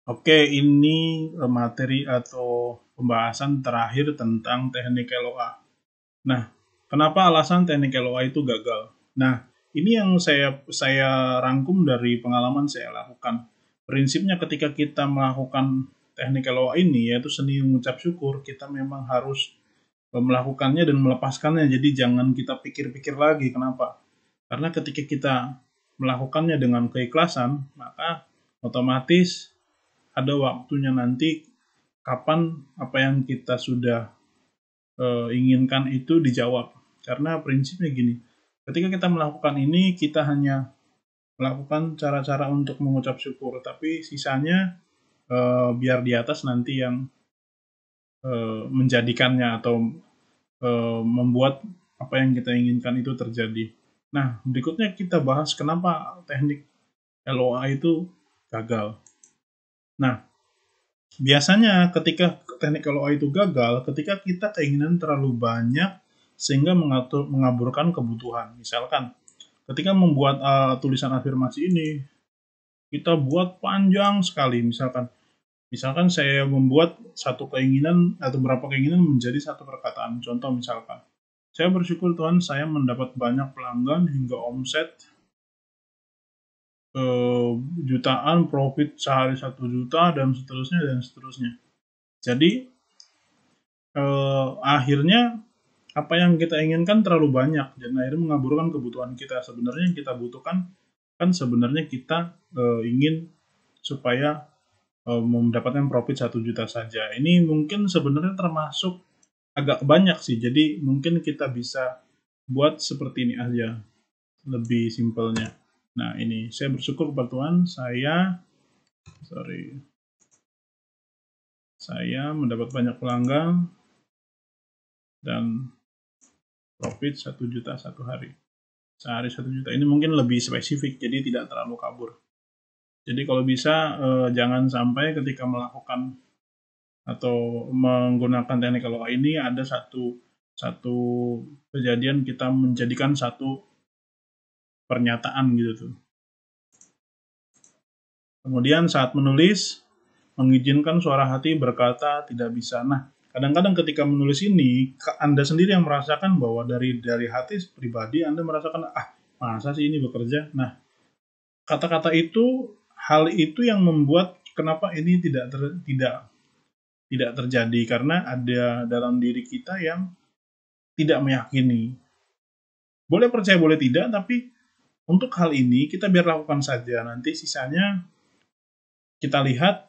Oke, ini materi atau pembahasan terakhir tentang teknik LOA. Nah, kenapa alasan teknik LOA itu gagal? Nah, ini yang saya rangkum dari pengalaman saya lakukan. Prinsipnya ketika kita melakukan teknik LOA ini, yaitu seni mengucap syukur, kita memang harus melakukannya dan melepaskannya. Jadi jangan kita pikir-pikir lagi kenapa. Karena ketika kita melakukannya dengan keikhlasan, maka otomatis ada waktunya nanti kapan apa yang kita sudah inginkan itu dijawab. Karena prinsipnya gini, ketika kita melakukan ini kita hanya melakukan cara-cara untuk mengucap syukur, tapi sisanya biar di atas nanti yang menjadikannya atau membuat apa yang kita inginkan itu terjadi. Nah, berikutnya kita bahas kenapa teknik LOA itu gagal. Nah, biasanya ketika teknik LOA itu gagal, ketika kita keinginan terlalu banyak sehingga mengaburkan kebutuhan. Misalkan, ketika membuat tulisan afirmasi ini, kita buat panjang sekali. Misalkan saya membuat satu keinginan atau beberapa keinginan menjadi satu perkataan. Contoh misalkan, saya bersyukur Tuhan saya mendapat banyak pelanggan hingga omset jutaan, profit sehari 1 juta dan seterusnya dan seterusnya. Jadi akhirnya apa yang kita inginkan terlalu banyak dan akhirnya mengaburkan kebutuhan kita. Sebenarnya yang kita butuhkan kan sebenarnya kita ingin supaya mendapatkan profit 1 juta saja. Ini mungkin sebenarnya termasuk agak banyak sih. Jadi mungkin kita bisa buat seperti ini aja, lebih simpelnya. Nah ini saya bersyukur kepada Tuhan, saya mendapat banyak pelanggan dan profit 1 juta satu hari. Sehari 1 juta. Ini mungkin lebih spesifik, jadi tidak terlalu kabur. Jadi kalau bisa jangan sampai ketika melakukan atau menggunakan teknik LOA ini ada satu kejadian kita menjadikan satu pernyataan gitu tuh. Kemudian saat menulis mengizinkan suara hati berkata tidak bisa. Nah, kadang-kadang ketika menulis ini Anda sendiri yang merasakan bahwa dari hati pribadi Anda merasakan masa sih ini bekerja. Nah, kata-kata itu hal itu yang membuat kenapa ini tidak terjadi karena ada dalam diri kita yang tidak meyakini. Boleh percaya boleh tidak, tapi untuk hal ini kita biar lakukan saja. Nanti sisanya kita lihat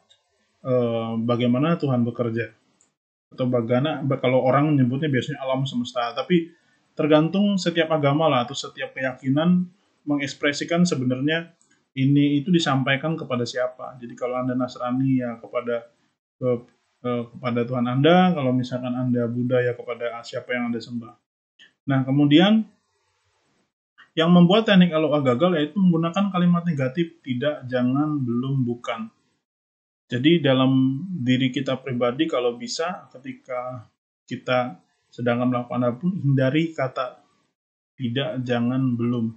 bagaimana Tuhan bekerja. Atau bagaimana kalau orang menyebutnya biasanya alam semesta, tapi tergantung setiap agama lah atau setiap keyakinan mengekspresikan sebenarnya ini itu disampaikan kepada siapa. Jadi kalau Anda Nasrani ya kepada Tuhan Anda, kalau misalkan Anda Buddha ya kepada siapa yang Anda sembah. Nah, kemudian yang membuat teknik LOA gagal yaitu menggunakan kalimat negatif, tidak, jangan, belum, bukan. Jadi dalam diri kita pribadi kalau bisa ketika kita sedang melakukan apapun hindari kata tidak, jangan, belum.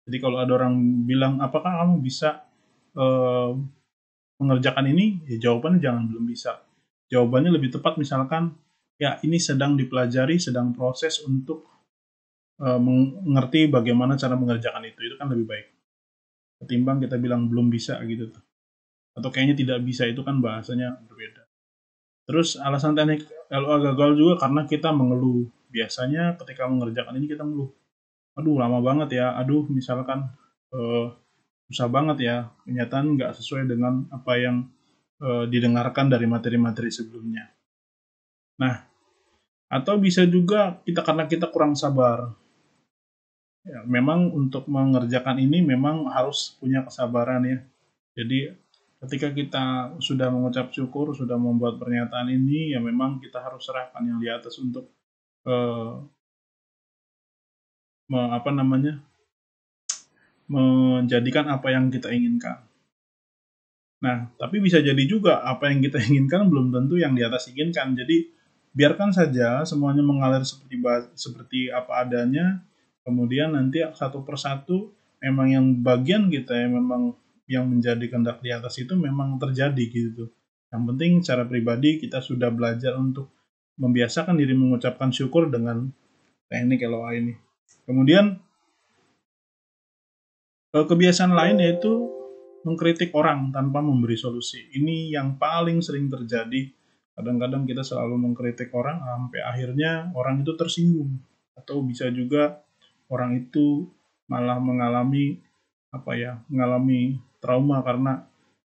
Jadi kalau ada orang bilang apakah kamu bisa mengerjakan ini, ya jawabannya jangan, belum bisa. Jawabannya lebih tepat misalkan ya ini sedang dipelajari, sedang proses untuk mengerti bagaimana cara mengerjakan itu kan lebih baik ketimbang kita bilang belum bisa gitu tuh. Atau kayaknya tidak bisa, itu kan bahasanya berbeda. Terus alasan teknik LOA gagal juga karena kita mengeluh. Biasanya ketika mengerjakan ini kita mengeluh. Aduh lama banget ya, aduh misalkan susah banget ya, kenyataan nggak sesuai dengan apa yang didengarkan dari materi-materi sebelumnya. Nah, atau bisa juga karena kita kurang sabar. Ya, memang untuk mengerjakan ini memang harus punya kesabaran ya. Jadi ketika kita sudah mengucap syukur, sudah membuat pernyataan ini, ya memang kita harus serahkan yang di atas untuk menjadikan apa yang kita inginkan. Nah, tapi bisa jadi juga apa yang kita inginkan belum tentu yang di atas inginkan. Jadi biarkan saja semuanya mengalir seperti apa adanya. Kemudian nanti satu persatu memang yang bagian kita yang memang yang menjadi kehendak di atas itu memang terjadi gitu. Yang penting secara pribadi kita sudah belajar untuk membiasakan diri mengucapkan syukur dengan teknik LOA ini. Kemudian kebiasaan lain yaitu mengkritik orang tanpa memberi solusi. Ini yang paling sering terjadi. Kadang-kadang kita selalu mengkritik orang sampai akhirnya orang itu tersinggung. Atau bisa juga orang itu malah mengalami trauma karena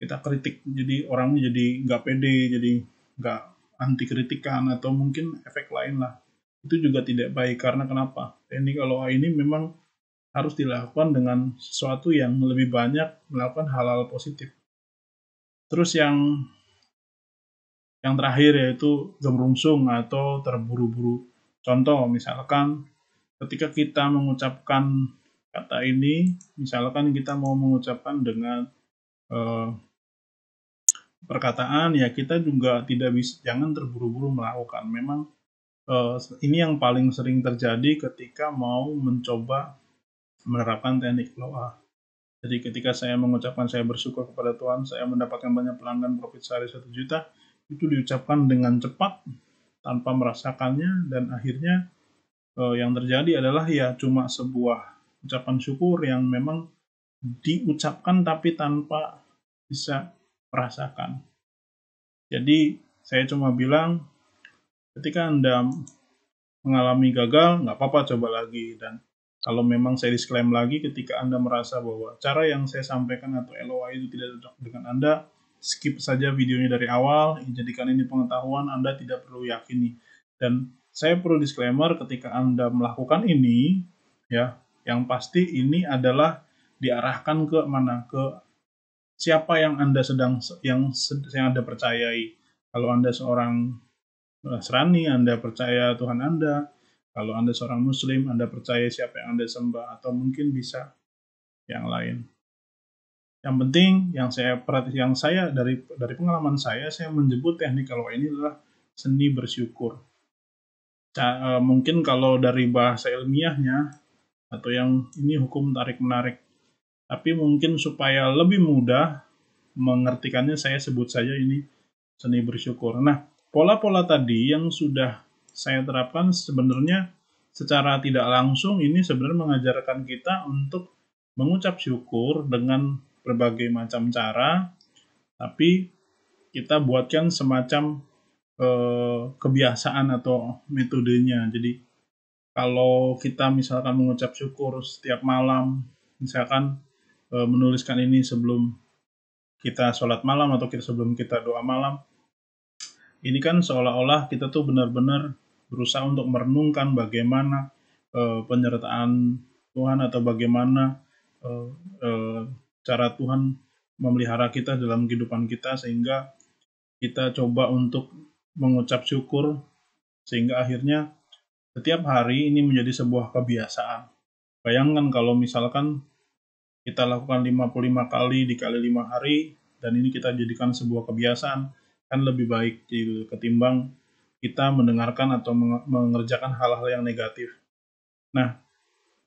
kita kritik. Jadi orangnya jadi nggak pede, jadi nggak anti kritikan atau mungkin efek lain lah. Itu juga tidak baik karena kenapa? Teknik LOA ini memang harus dilakukan dengan sesuatu yang lebih banyak melakukan hal-hal positif. Terus yang terakhir yaitu gemerungsung atau terburu-buru. Contoh misalkan ketika kita mengucapkan kata ini, misalkan kita mau mengucapkan dengan perkataan, ya kita juga tidak bisa, jangan terburu-buru melakukan. Memang ini yang paling sering terjadi ketika mau mencoba menerapkan teknik LOA. Jadi ketika saya mengucapkan saya bersyukur kepada Tuhan, saya mendapatkan banyak pelanggan, profit sehari 1 juta, itu diucapkan dengan cepat tanpa merasakannya, dan akhirnya yang terjadi adalah ya cuma sebuah ucapan syukur yang memang diucapkan tapi tanpa bisa merasakan. Jadi saya cuma bilang ketika Anda mengalami gagal, nggak apa-apa, coba lagi. Dan kalau memang saya disclaim lagi, ketika Anda merasa bahwa cara yang saya sampaikan atau LOA itu tidak cocok dengan Anda, skip saja videonya dari awal, jadikan ini pengetahuan, Anda tidak perlu yakini. Dan saya perlu disclaimer, ketika Anda melakukan ini, ya, yang pasti ini adalah diarahkan ke mana? Ke siapa yang Anda yang Anda percayai. Kalau Anda seorang Nasrani, Anda percaya Tuhan Anda. Kalau Anda seorang Muslim, Anda percaya siapa yang Anda sembah, atau mungkin bisa yang lain. Yang penting, yang saya dari pengalaman saya menyebut teknik kalau ini adalah seni bersyukur. Mungkin kalau dari bahasa ilmiahnya, atau yang ini hukum tarik-menarik. Tapi mungkin supaya lebih mudah mengertikannya, saya sebut saja ini seni bersyukur. Nah, pola-pola tadi yang sudah saya terapkan sebenarnya secara tidak langsung ini sebenarnya mengajarkan kita untuk mengucap syukur dengan berbagai macam cara, tapi kita buatkan semacam kebiasaan atau metodenya. Jadi kalau kita misalkan mengucap syukur setiap malam, misalkan menuliskan ini sebelum kita sholat malam atau sebelum kita doa malam, ini kan seolah-olah kita tuh benar-benar berusaha untuk merenungkan bagaimana penyertaan Tuhan atau bagaimana cara Tuhan memelihara kita dalam kehidupan kita, sehingga kita coba untuk mengucap syukur sehingga akhirnya setiap hari ini menjadi sebuah kebiasaan. Bayangkan kalau misalkan kita lakukan 55 kali dikali 5 hari dan ini kita jadikan sebuah kebiasaan, kan lebih baik gitu, ketimbang kita mendengarkan atau mengerjakan hal-hal yang negatif. Nah,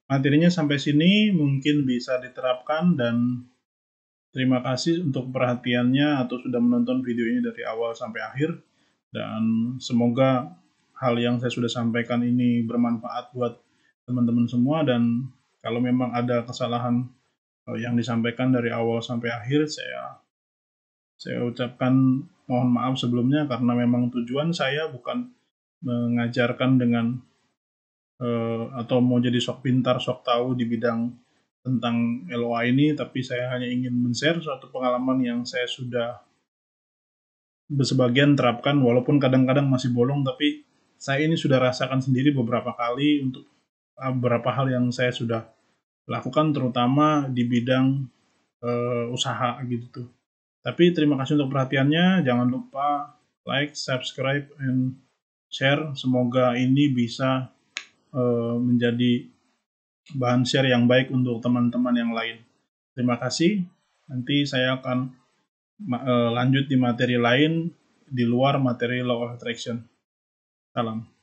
materinya sampai sini mungkin bisa diterapkan, dan terima kasih untuk perhatiannya atau sudah menonton video ini dari awal sampai akhir, dan semoga hal yang saya sudah sampaikan ini bermanfaat buat teman-teman semua. Dan kalau memang ada kesalahan yang disampaikan dari awal sampai akhir, saya ucapkan mohon maaf sebelumnya, karena memang tujuan saya bukan mengajarkan dengan atau mau jadi sok pintar, sok tahu di bidang tentang LOA ini, tapi saya hanya ingin men-share suatu pengalaman yang saya sudah sebagian terapkan, walaupun kadang-kadang masih bolong, tapi saya ini sudah rasakan sendiri beberapa kali untuk beberapa hal yang saya sudah lakukan, terutama di bidang usaha gitu tuh. Tapi terima kasih untuk perhatiannya. Jangan lupa like, subscribe, and share. Semoga ini bisa menjadi bahan share yang baik untuk teman-teman yang lain. Terima kasih. Nanti saya akan lanjut di materi lain di luar materi Law of Attraction. Salam.